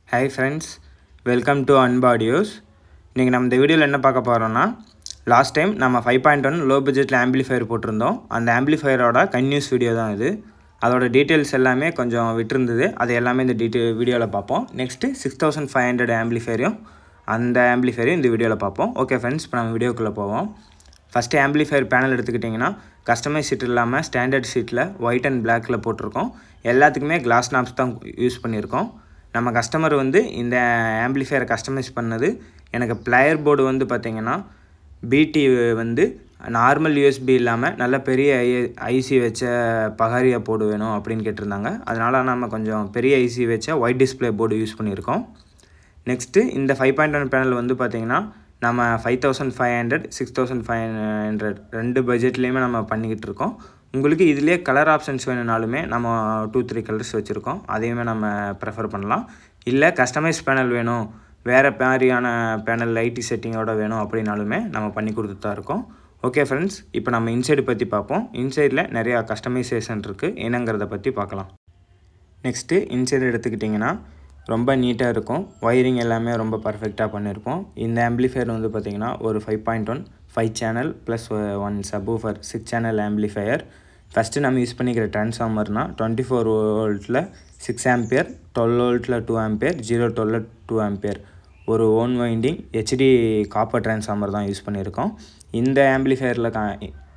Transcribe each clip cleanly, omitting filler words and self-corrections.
Hi friends, welcome to Unbaudios. இன்றைக்கி நம்ம இந்த வீடியோவில் என்ன பார்க்க போகிறோம்னா, லாஸ்ட் டைம் நம்ம 5.1 லோ பட்ஜெட்டில் ஆம்பிளிஃபையர் போட்டிருந்தோம். அந்த ஆம்பிளிஃபையரோட கன்யூஸ் வீடியோ தான் இது. அதோட டீட்டெயில்ஸ் எல்லாமே கொஞ்சம் விட்டுருந்தது. அது எல்லாமே இந்த வீடியோவில் பார்ப்போம். நெக்ஸ்ட்டு 6500 ஆம்பிளிஃபையரையும் அந்த ஆம்பிளிஃபையரையும் இந்த வீடியோவில் பார்ப்போம். ஓகே ஃப்ரெண்ட்ஸ், இப்போ நம்ம வீடியோக்குள்ளே போவோம். ஃபஸ்ட்டு ஆம்பிளிஃபையர் பேனல் எடுத்துக்கிட்டிங்கன்னா கஸ்டமைஸ் சீட் இல்லாமல் ஸ்டாண்டர்ட் சீட்டில் ஒயிட் அண்ட் பிளாக்கில் போட்டிருக்கோம். எல்லாத்துக்குமே கிளாஸ் நாப்ஸ் தான் யூஸ் பண்ணியிருக்கோம். நம்ம கஸ்டமர் இந்த ஆம்பிளிஃபையரை கஸ்டமைஸ் பண்ணது, எனக்கு பிளேயர் போர்டு பார்த்திங்கன்னா பிடி நார்மல் யூஎஸ்பி இல்லாமல் நல்ல பெரிய ஐசி வச்ச பகாரியா போர்டு வேணும் அப்படின்னு கேட்டிருந்தாங்க. அதனால் நம்ம கொஞ்சம் பெரிய ஐசி வச்ச ஒயிட் டிஸ்பிளே போர்டு யூஸ் பண்ணியிருக்கோம். நெக்ஸ்ட்டு இந்த 5.1 பேனல் பார்த்திங்கன்னா நம்ம 5500 6500 ரெண்டு பட்ஜெட்லேயுமே நம்ம பண்ணிக்கிட்டு இருக்கோம். உங்களுக்கு இதிலே கலர் ஆப்ஷன்ஸ் வேணுனாலுமே நம்ம 2-3 கலர்ஸ் வச்சுருக்கோம். அதையுமே நம்ம ப்ரெஃபர் பண்ணலாம். இல்லை கஸ்டமைஸ் பேனல் வேணும், வேறு மாதிரியான பேனல் லைட்டி செட்டிங்கோடு வேணும் அப்படின்னாலுமே நம்ம பண்ணி கொடுத்துட்டு தான் இருக்கோம். ஓகே ஃப்ரெண்ட்ஸ், இப்போ நம்ம இன்சைடு பற்றி பார்ப்போம். இன்சைடில் நிறையா கஸ்டமைசேஷன் இருக்குது, என்னங்கிறத பற்றி பார்க்கலாம். நெக்ஸ்ட்டு இன்சைடு எடுத்துக்கிட்டிங்கன்னா ரொம்ப நீட்டாக இருக்கும். ஒயரிங் எல்லாமே ரொம்ப பர்ஃபெக்டாக பண்ணியிருப்போம். இந்த ஆம்பிளிஃபையர் பார்த்திங்கன்னா ஒரு 5.1 5 channel plus 1 subwoofer 6 channel amplifier. First நம்ம யூஸ் பண்ணிக்கிற ட்ரான்ஸ்ஃபார்மர்னால் 24 வோல்ட்டில் 6 ஆம்பியர், 12 வோல்ட்டில் 2 ஆம்பியர், 012 2 ஆம்பியர் ஒரு own winding HD copper transformer தான் யூஸ் பண்ணியிருக்கோம். இந்த ஆம்பிளிஃபையரில்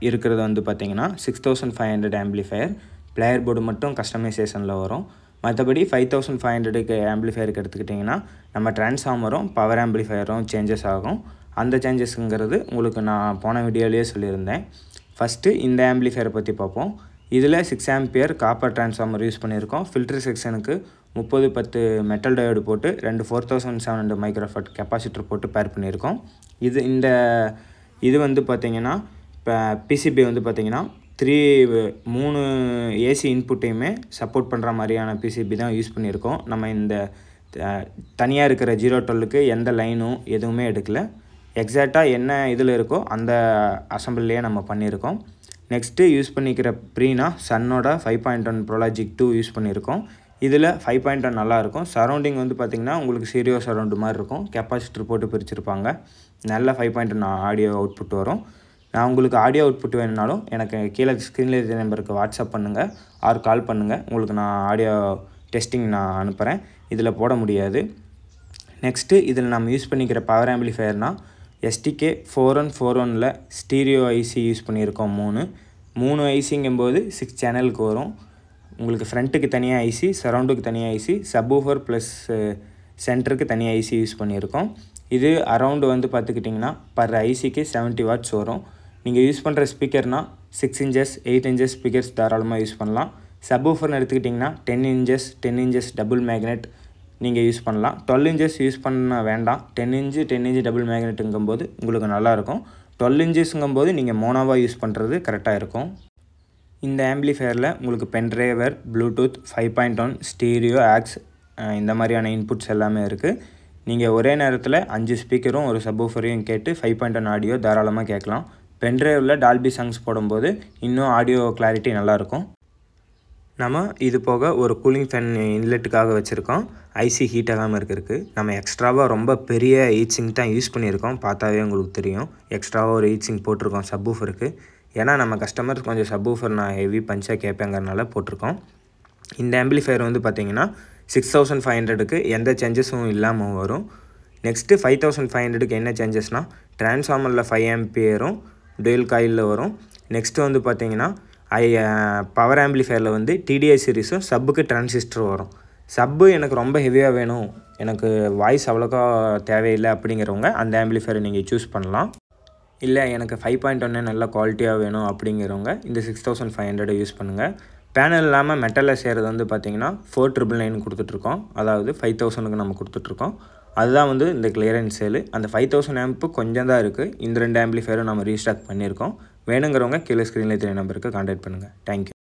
இருக்கிறது பார்த்திங்கன்னா 6500 ஆம்பிளிஃபையர். பிளேயர் போர்டு மட்டும் கஸ்டமைசேஷனில் வரும். மற்றபடி 5500க்கு ஆம்பிளிஃபையருக்கு எடுத்துக்கிட்டிங்கன்னா நம்ம ட்ரான்ஸ்ஃபார்மரும் பவர் ஆம்பிளிஃபையரும் சேஞ்சஸ் ஆகும். அந்த சேஞ்சஸ்ங்கிறது உங்களுக்கு நான் போன வீடியோலேயே சொல்லியிருந்தேன். ஃபஸ்ட்டு இந்த ஆம்பிளிஃபையரை பற்றி பார்ப்போம். இதில் 6 ஆம்பியர் காப்பர் ட்ரான்ஸ்ஃபார்மர் யூஸ் பண்ணியிருக்கோம். ஃபில்டர் செக்ஷனுக்கு 3010 மெட்டல் டயோடு போட்டு 2 4700 மைக்ரோஃபாட் கெப்பாசிட்டர் போட்டு பேர் பண்ணியிருக்கோம். இது பார்த்திங்கன்னா இப்போ பிசிபி பார்த்திங்கன்னா 3 ஏசி இன்புட்டையுமே சப்போர்ட் பண்ணுற மாதிரியான பிசிபி தான் யூஸ் பண்ணியிருக்கோம். நம்ம இந்த தனியாக இருக்கிற 012க்கு எந்த லைனும் எதுவுமே எடுக்கலை. எக்ஸாக்டாக என்ன இதில் இருக்கோ அந்த அசம்பிளிலேயே நம்ம பண்ணியிருக்கோம். நெக்ஸ்ட்டு யூஸ் பண்ணிக்கிற ப்ரீனா சன்னோட 5.1 ப்ரோலாஜிக் 2 யூஸ் பண்ணியிருக்கோம். இதில் 5.1 நல்லாயிருக்கும். சரௌண்டிங் பார்த்திங்கன்னா உங்களுக்கு சீரியோ சரௌண்டு மாதிரி இருக்கும். கெப்பாசிட்டர் போட்டு பிரிச்சுருப்பாங்க. நல்ல 5.1 ஆடியோ அவுட்புட் வரும். நான் உங்களுக்கு ஆடியோ அவுட்புட் வேணுனாலும் எனக்கு கீழே ஸ்க்ரீனில் இருக்கிற நம்பருக்கு வாட்ஸ்அப் பண்ணுங்கள் ஆர் கால் பண்ணுங்கள். உங்களுக்கு நான் ஆடியோ டெஸ்டிங் நான் அனுப்புகிறேன். இதில் போட முடியாது. நெக்ஸ்ட்டு இதில் நம்ம யூஸ் பண்ணிக்கிற பவர் ஆம்பிளிஃபையர்னால் STK 4141ல் ஸ்டீரியோ ஐசி யூஸ் பண்ணியிருக்கோம். 3 ஐசிங்கும்போது 6 சேனலுக்கு வரும். உங்களுக்கு ஃப்ரண்ட்டுக்கு தனியாக ஐசி, சரௌண்டுக்கு தனியாக ஐசி, சப்வூஃபர் ப்ளஸ் சென்டருக்கு தனியாக ஐசி யூஸ் பண்ணியிருக்கோம். இது அரவுண்டு பார்த்துக்கிட்டிங்கன்னா பர் ஐசிக்கு 70 வாட்ஸ் வரும். நீங்கள் யூஸ் பண்ணுற ஸ்பீக்கர்னால் 6 இன்ச்சஸ் 8 இன்ச்சஸ் ஸ்பீக்கர்ஸ் தாராளமாக யூஸ் பண்ணலாம். சப்வூஃபர்னு எடுத்துக்கிட்டிங்கன்னா 10 இன்ச்சஸ் டபுள் மேக்னெட் நீங்கள் யூஸ் பண்ணலாம். 12 இன்ச்சஸ் யூஸ் பண்ண வேண்டாம். 10 இன்ச்சு டபுள் மேக்னெட்டுங்கும்போது உங்களுக்கு நல்லாயிருக்கும். 12 இன்ச்சஸ்ங்கும்போது நீங்கள் மோனோவாக யூஸ் பண்ணுறது கரெக்டாக இருக்கும். இந்த ஆம்பிளிஃபையரில் உங்களுக்கு பென்ட்ரைவர், ப்ளூடூத், 5.1 ஸ்டீரியோ, ஆக்ஸ் இந்த மாதிரியான இன்புட்ஸ் எல்லாமே இருக்குது. நீங்கள் ஒரே நேரத்தில் 5 ஸ்பீக்கரும் ஒரு சப்வூஃபரையும் கேட்டு 5.1 ஆடியோ தாராளமாக கேட்கலாம். பென்ட்ரைவில் டால்பி சாங்ஸ் போடும்போது இன்னும் ஆடியோ கிளாரிட்டி நல்லாயிருக்கும். நம்ம இது போக ஒரு கூலிங் ஃபேன் இன்லெட்டுக்காக வச்சுருக்கோம். ஐசி ஹீட் ஆகாமல் இருக்கிறதுக்கு நம்ம எக்ஸ்ட்ராவாக ரொம்ப பெரிய ஹீட் சிங்க் தான் யூஸ் பண்ணியிருக்கோம். பார்த்தாவே உங்களுக்கு தெரியும். எக்ஸ்ட்ராவாக ஒரு ஹீட் சிங்க் போட்டிருக்கோம் சப்வூஃபருக்கு. ஏன்னா நம்ம கஸ்டமர் கொஞ்சம் சப்வூஃபர் நான் ஹெவி பஞ்சாக கேட்பேங்கிறனால போட்டிருக்கோம். இந்த ஆம்பிளிஃபையர் பார்த்திங்கன்னா 6500க்கு எந்த சேஞ்சஸும் இல்லாமல் வரும். நெக்ஸ்ட்டு 5500க்கு என்ன சேஞ்சஸ்னால் ட்ரான்ஸ்ஃபார்மரில் 5 ஆம்பியரும் டூயல் காயிலில் வரும். நெக்ஸ்ட்டு பார்த்திங்கன்னா பவர் ஆம்பிளிஃபையரில் TDI சீரிஸும் சப்புக்கு டிரான்சிஸ்டர் வரும். சப்பு எனக்கு ரொம்ப ஹெவியாக வேணும், எனக்கு வாய்ஸ் அவ்வளோக்கா தேவையில்லை அப்படிங்கிறவங்க அந்த ஆம்பிளிஃபையரை நீங்கள் சூஸ் பண்ணலாம். இல்லை எனக்கு 5.1 நல்ல குவாலிட்டியாக வேணும் அப்படிங்கிறவங்க இந்த 6500 யூஸ் பண்ணுங்கள். பேனல் இல்லாமல் மெட்டலில் செய்கிறது பார்த்திங்கன்னா 4999 கொடுத்துட்ருக்கோம். அதாவது 5000க்கு நம்ம கொடுத்துட்ருக்கோம். அதுதான் இந்த கிளியரன்ஸ் சேலு. அந்த 5000 ஆம்பு கொஞ்சம் தான் இருக்குது. இந்த 2 ஆம்பிளிஃபையரும் நம்ம ரீஸ்டாக் பண்ணியிருக்கோம். வேணுங்கிறவங்க கீழே ஸ்க்ரீனில் தெரிய நம்பருக்கு கான்டாக்ட் பண்ணுங்கள். தேங்க்யூ.